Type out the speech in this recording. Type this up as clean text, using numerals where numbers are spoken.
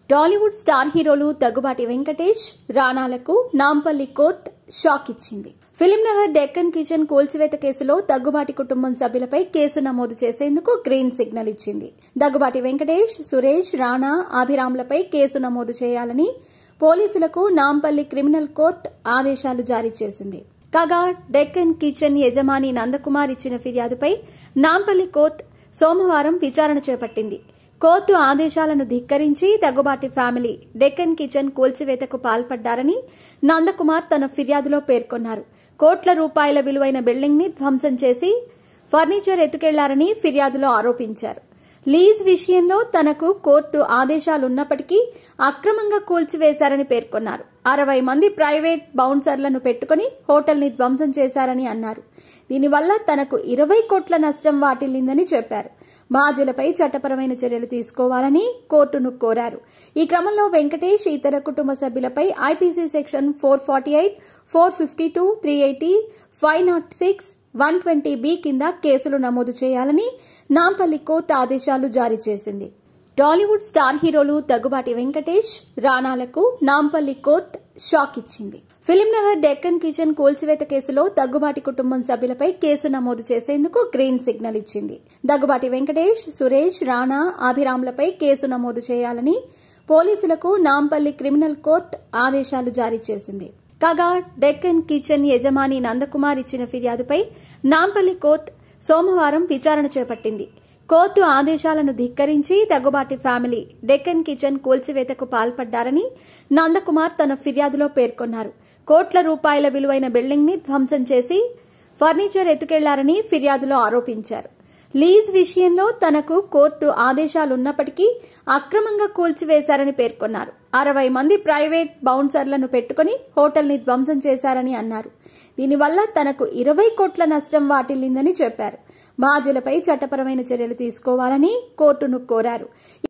Tollywood star హీరోలు Daggubati Venkatesh, రానాలకు Nampally court shock ఇచ్చింది. Film Nagar Deccan kitchen కూల్చివేత కేసులో దగ్గుబాటి కుటుంబం సభ్యులపై కేసు నమోదు చేసేందుకు గ్రీన్ సిగ్నల్ ఇచ్చింది. దగ్గుబాటి వెంకటేష్, సురేష్, రానా, అభిరామ్లపై కేసు నమోదు చేయాలని పోలీసులకు నాంపల్లి క్రిమినల్ కోర్టు ఆదేశాలు జారీ చేసింది. కాగా డెక్కన్ కిచెన్ యజమాని నందకుమార్ ఇచ్చిన ఫిర్యాదుపై నాంపల్లి కోర్టు సోమవారం విచారణ చేపట్టింది. కోర్టు ఆదేశాలను ధిక్కరించి దగ్గుబాటి ఫ్యామిలీ డెక్కన్ కిచెన్ కూల్చివేతకు పాల్పడ్డారని నందకుమార్ తన ఫిర్యాదులో పేర్కొన్నారు. కోట్ల రూపాయల విలువైన బిల్డింగ్ ని ధ్వంసం చేసి ఫర్నిచర్ ఎత్తుకెళ్లారని ఫిర్యాదులో ఆరోపించారు. లీజ్ విషయంలో తనకు కోర్టు ఆదేశాలున్నప్పటికీ అక్రమంగా కూల్చివేశారని పేర్కొన్నారు. 60 మంది ప్రైవేట్ బౌన్సర్లను పెట్టుకుని హోటల్ ని ధ్వంసం చేశారని అన్నారు. దీనివల్ల తనకు 20 కోట్ల నష్టం వాటిల్లిందని చెప్పారు. బాధ్యులపై చట్టపరమైన చర్యలు తీసుకోవాలని కోర్టును కోరారు. ఈ క్రమంలో వెంకటేష్ ఇతర కుటుంబ సభ్యులపై ఐపీసీ సెక్షన్ 448, 452, 380, 506, 120B కింద కేసులు నమోదు చేయాలని నాంపల్లి కోర్టు ఆదేశాలు జారీ చేసింది. టాలీవుడ్ స్టార్ హీరోలు దగ్గుబాటి వెంకటేష్, రానాలకు నాంపల్లి కోర్టు షాక్ ఇచ్చింది. ఫిలింనగర్ డెక్కన్ కిచెన్ కూల్చివేత కేసులో దగ్గుబాటి కుటుంబం సభ్యులపై కేసు నమోదు చేసేందుకు గ్రీన్ సిగ్నల్ ఇచ్చింది. దగ్గుబాటి వెంకటేష్, సురేష్, రానా, అభిరామ్లపై కేసు నమోదు చేయాలని పోలీసులకు నాంపల్లి క్రిమినల్ కోర్టు ఆదేశాలు జారీ చేసింది. కాగా డెక్కన్ కిచెన్ యజమాని నందకుమార్ ఇచ్చిన ఫిర్యాదుపై నాంపల్లి కోర్టు సోమవారం విచారణ చేపట్టింది. కోర్టు ఆదేశాలను ధిక్కరించి దగ్గుబాటి ఫ్యామిలీ డెక్కన్ కిచెన్ కూల్చివేతకు పాల్పడ్డారని నందకుమార్ తన ఫిర్యాదులో పేర్కొన్నారు. కోట్ల రూపాయల విలువైన బిల్డింగ్ ని ధ్వంసం చేసి ఫర్నిచర్ ఎత్తుకెళ్లారని ఫిర్యాదులో ఆరోపించారు. లీజ్ విషయంలో తనకు కోర్టు ఆదేశాలున్నప్పటికీ అక్రమంగా కూల్చివేశారని పేర్కొన్నారు. 60 మంది ప్రైవేట్ బౌన్సర్లను పెట్టుకుని హోటల్ ని ధ్వంసం చేశారని అన్నారు. దీనివల్ల తనకు 20 కోట్ల నష్టం వాటిల్లిందని చెప్పారు. బాధ్యులపై చట్టపరమైన చర్యలు తీసుకోవాలని కోర్టును కోరారు.